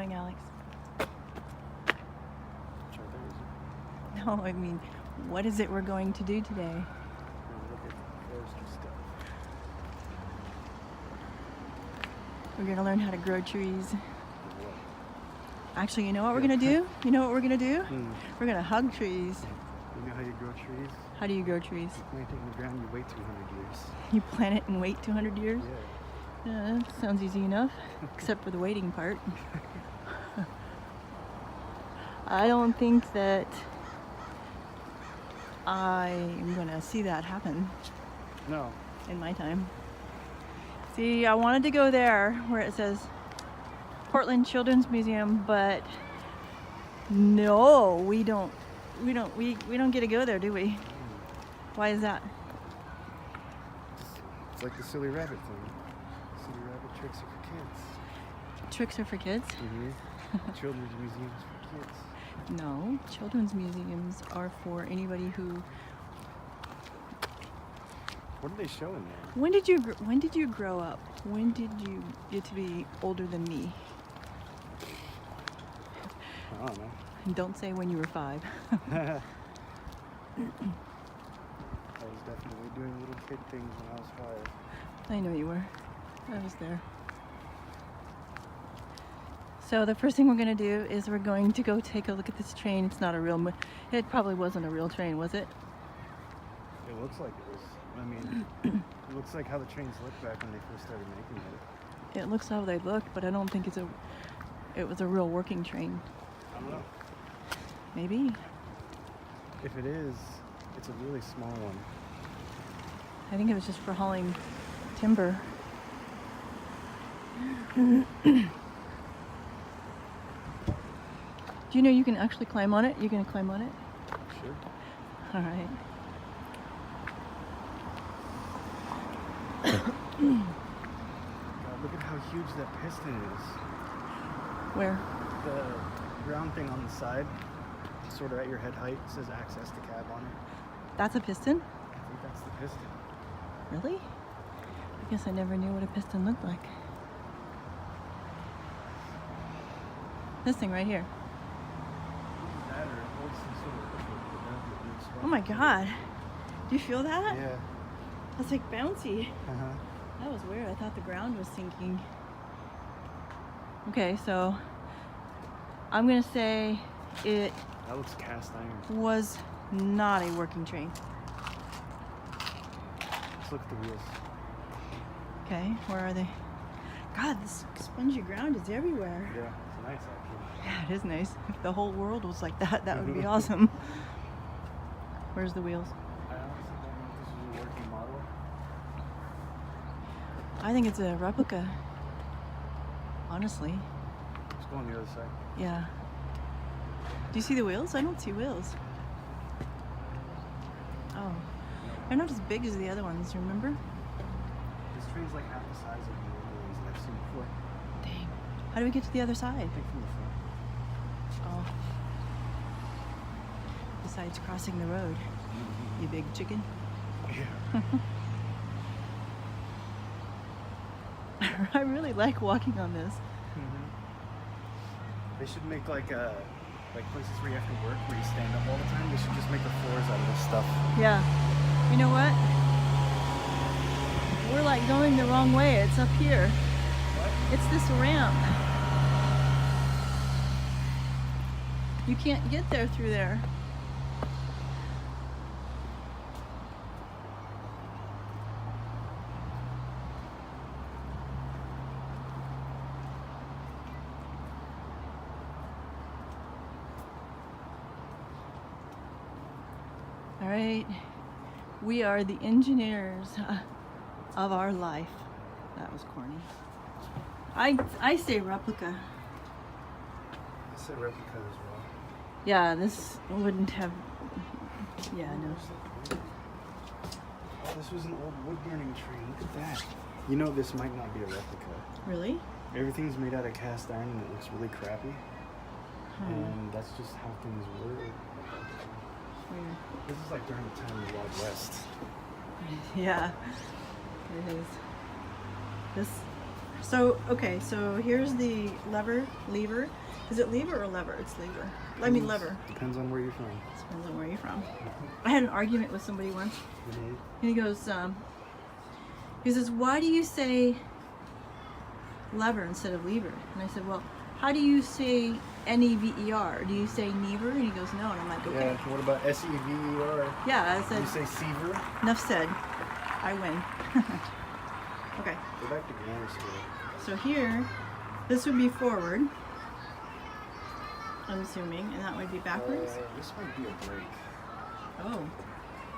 going, Alex? It's right there, isn't it? No, I mean, what is it we're going to do today? We're gonna look at forestry stuff. We're going to learn how to grow trees. What? Actually, you know what we're going to do? You know what we're going to do? We're going to hug trees. You know how you grow trees? How do you grow trees? You plant it in the ground, you wait 200 years. You plant it and wait 200 years? Yeah. Yeah, that sounds easy enough, except for the waiting part. I don't think that I'm going to see that happen No. in my time. See, I wanted to go there where it says Portland Children's Museum, but no, we don't get to go there, do we? Why is that? It's like the silly rabbit thing. Silly rabbit tricks are for kids. Tricks are for kids? Mm-hmm. Children's museums for kids. No, children's museums are for anybody who. What are they showing there? When did you grow up? When did you get to be older than me? I don't know. And don't say when you were 5. I was definitely doing little kid things when I was 5. I know you were. I was there. So the first thing we're going to do is we're going to go take a look at this train. It's not a real, it probably wasn't a real train, was it? It looks like it was. I mean, it looks like how the trains looked back when they first started making it. It looks how they looked, but I don't think it was a real working train. I don't know. Maybe. If it is, it's a really small one. I think it was just for hauling timber. Do you know you can actually climb on it? You gonna climb on it? Sure. All right. God, look at how huge that piston is. Where? The round thing on the side, sort of at your head height, says access to cab on it. That's a piston? I think that's the piston. Really? I guess I never knew what a piston looked like. This thing right here. That or it holds some sort of Oh my God. Do you feel that? Yeah. That's like bouncy. Uh-huh. That was weird. I thought the ground was sinking. Okay, so I'm gonna say it That looks cast iron. was not a working train. Let's look at the wheels. Okay, where are they? God, this spongy ground is everywhere. Yeah, it's nice actually. Yeah, it is nice. If the whole world was like that, that would be awesome. Where's the wheels? I honestly don't know if this is a working model. I think it's a replica. Honestly. Let's go on the other side. Yeah. Do you see the wheels? I don't see wheels. Oh. They're not as big as the other ones, remember? This train's like half the size of the other ones that I've seen before. Dang. How do we get to the other side? I think from the front. Oh. Besides crossing the road, you big chicken. Yeah. I really like walking on this. They should make like places where you have to work where you stand up all the time. They should just make the floors out of this stuff. Yeah. You know what? We're like going the wrong way. It's up here. What? It's this ramp. You can't get there through there. All right, we are the engineers of our life. That was corny. I say replica. I said replica as well. Yeah, this wouldn't have. Yeah, no. Oh, this was an old wood burning train. Look at that. You know, this might not be a replica. Really? Everything's made out of cast iron and it looks really crappy. And that's just how things were. Weird. This is like during the time of the Wild West. Yeah, it is. This So, okay, so here's the lever. Is it lever or lever? It's lever. I mean lever. Depends on where you're from. Depends on where you're from. I had an argument with somebody once, and he goes, he says, why do you say lever instead of lever? And I said, well, how do you say N-E-V-E-R? Do you say never? And he goes, no. And I'm like, okay. Yeah, what about S-E-V-E-R? Yeah, I said, You say Seaver? enough said. I win. Okay. Go back to grammar school. So here, this would be forward, I'm assuming, and that would be backwards. This might be a break. Oh.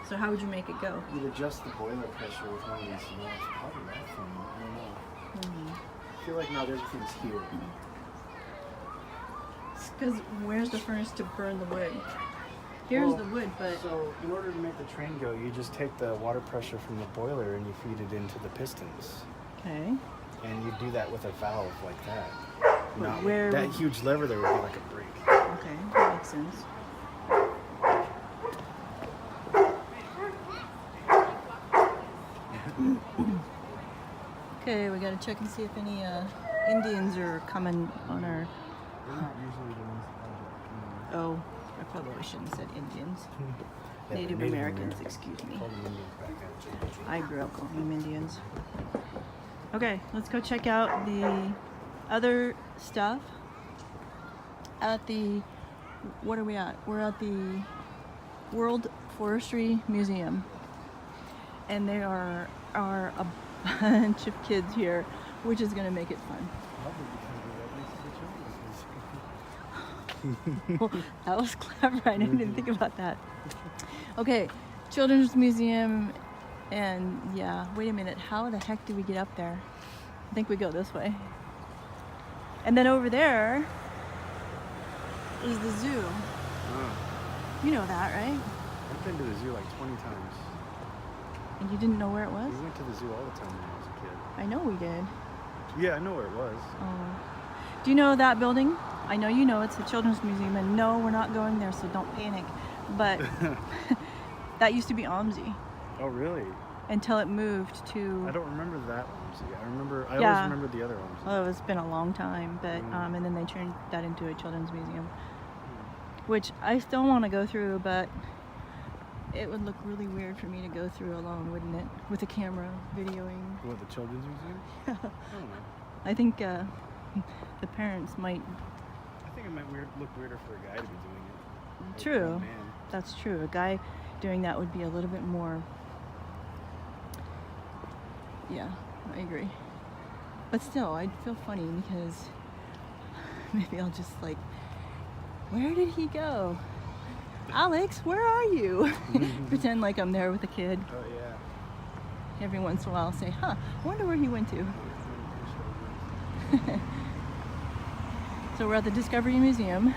So how would you make it go? You'd adjust the boiler pressure with one of these knobs. Probably that thing. I don't know. I feel like not everything's here. Because where's the furnace to burn the wood? Here's the wood, but... So, in order to make the train go, you just take the water pressure from the boiler and you feed it into the pistons. Okay. And you do that with a valve like that. But Not where that would- huge lever there would be like a brake. Okay, that makes sense. Okay, we gotta check and see if any Indians are coming on our... They're not usually the ones that project. Oh, I probably shouldn't have said Indians. Yeah, Native Americans, excuse me. Call them Indians back then. I grew up calling them Indians. Okay, let's go check out the other stuff at the... What are we at? We're at the World Forestry Museum. And there are a bunch of kids here, which is going to make it fun. Well, that was clever. I didn't even think about that. Okay, Children's Museum, and yeah, wait a minute. How the heck do we get up there? I think we go this way. And then over there is the zoo. You know that, right? I've been to the zoo like 20 times. And you didn't know where it was? We went to the zoo all the time when I was a kid. I know we did. Yeah, I know where it was. Oh. Do you know that building? I know you know it's a children's museum, and no, we're not going there, so don't panic. But that used to be OMSI Oh, really? until it moved to... I don't remember that OMSI. I Yeah. always remember the other OMSI. Oh, it's been a long time, but and then they turned that into a children's museum, which I still want to go through, but it would look really weird for me to go through alone, wouldn't it? With a camera videoing. What, the children's museum? I don't know. I think the parents might... I think it might look weirder for a guy to be doing it. Like, True. oh, man. That's true. A guy doing that would be a little bit more... Yeah, I agree. But still, I'd feel funny because maybe I'll just like, where did he go? Alex, where are you? Pretend like I'm there with a kid. Oh, yeah. Every once in a while I'll say, huh, I wonder where he went to. So we're at the Discovery Museum.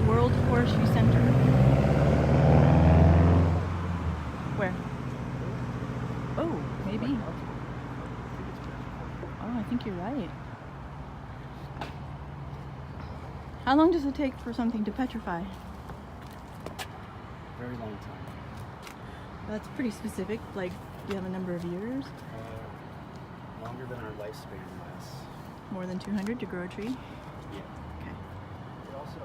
World Forestry Center. Where? Oh, maybe. Oh, I think you're right. How long does it take for something to petrify? Very long time. That's pretty specific. Like, do you have a number of years? Longer than our lifespan lasts. More than 200 to grow a tree? Yeah. Okay. It also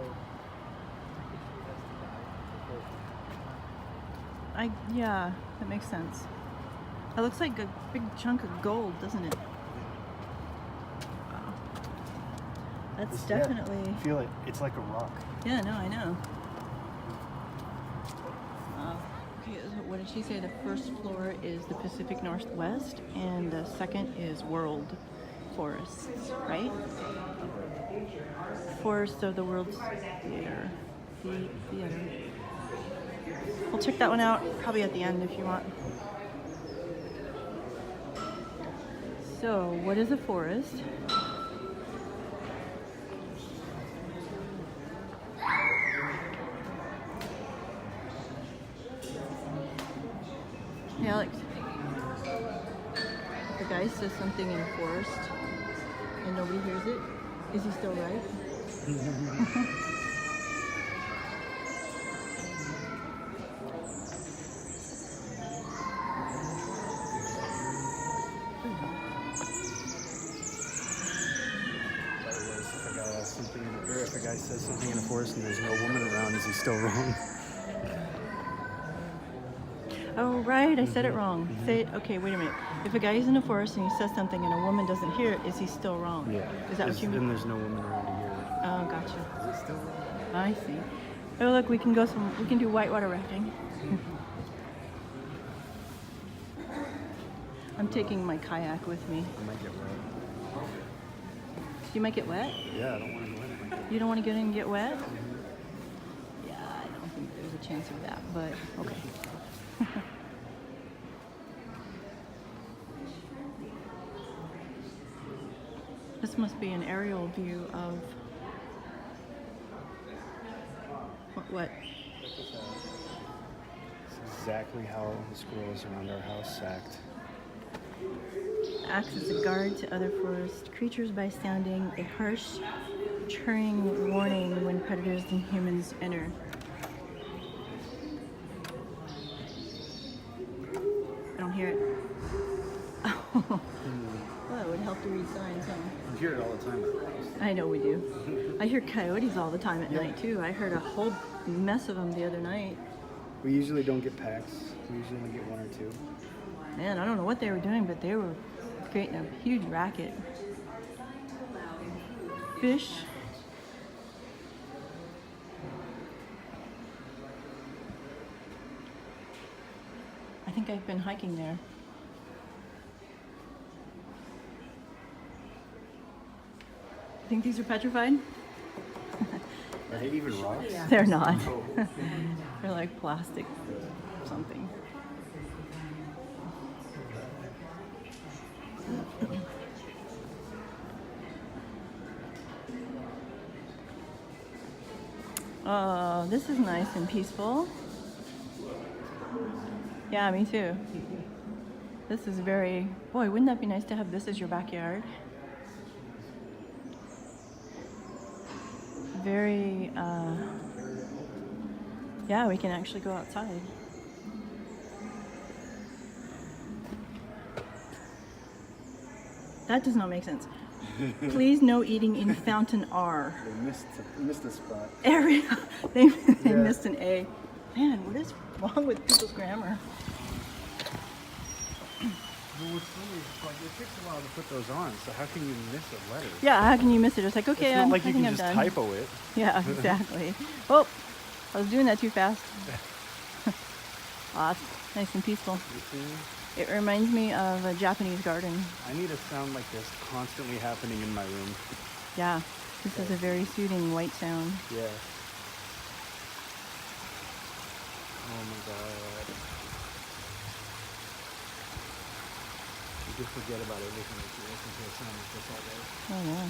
technically has to die before it can. Yeah, that makes sense. It looks like a big chunk of gold, doesn't it? Wow. That's definitely... Feel it. It's like a rock. Yeah, no, I know. Okay, so what did she say? The first floor is the Pacific Northwest, and the second is World Forests, right? Forests of the World's Theater. Theater. We'll check that one out probably at the end if you want. So, what is a forest? Hey, Alex. If a guy says something in a forest and nobody hears it, is he still right? something, or if a guy says something in a forest and there's no woman around, is he still wrong? Oh, right, I said it wrong. Say, okay, wait a minute. If a guy is in a forest and he says something and a woman doesn't hear it, is he still wrong? Yeah. Is that what you mean? Then there's no woman around to hear it. Oh, gotcha. Is it still wrong? I see. Oh, look, we can do whitewater rafting. I'm taking my kayak with me. I might get wet. You might get wet? Yeah, I don't want to go in it. You don't want to get in and get wet? Yeah, I don't think there's a chance of that, but okay. This must be an aerial view of what? It's exactly how the squirrels around our house act. Acts as a guard to other forest creatures by sounding a harsh, churring warning when predators and humans enter. I don't hear it. Well, it would help to read signs, huh? You hear it all the time at the house. I know we do. I hear coyotes all the time at night too. I heard a whole mess of them the other night. We usually don't get packs. We usually only get one or two. Man, I don't know what they were doing, but they were creating a huge racket. Fish. I think I've been hiking there. Think these are petrified? Are they even rocks? They're not. They're like plastic something. Oh, this is nice and peaceful. Yeah, me too. This is very, boy, wouldn't that be nice to have this as your backyard? Very, yeah, we can actually go outside. That does not make sense. Please no eating in Fountain R. They missed a spot. They missed an A. Man, what is wrong with people's grammar? Well, what's funny is like it takes a while to put those on, so how can you miss a letter? Yeah, how can you miss it? It's like, okay, It's not like I you think can I'm just done. typo it. Yeah, exactly. Oh, I was doing that too fast. Ah, it's nice and peaceful. It reminds me of a Japanese garden. I need a sound like this constantly happening in my room. Yeah, this is a very soothing white sound. Yeah. Oh my god. You just forget about everything if you listen to a sound like this all day. Oh yeah.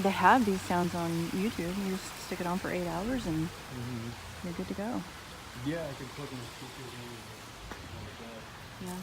They have these sounds on YouTube. You just stick it on for 8 hours and you're good to go. Yeah, I can put my speakers in. Yeah.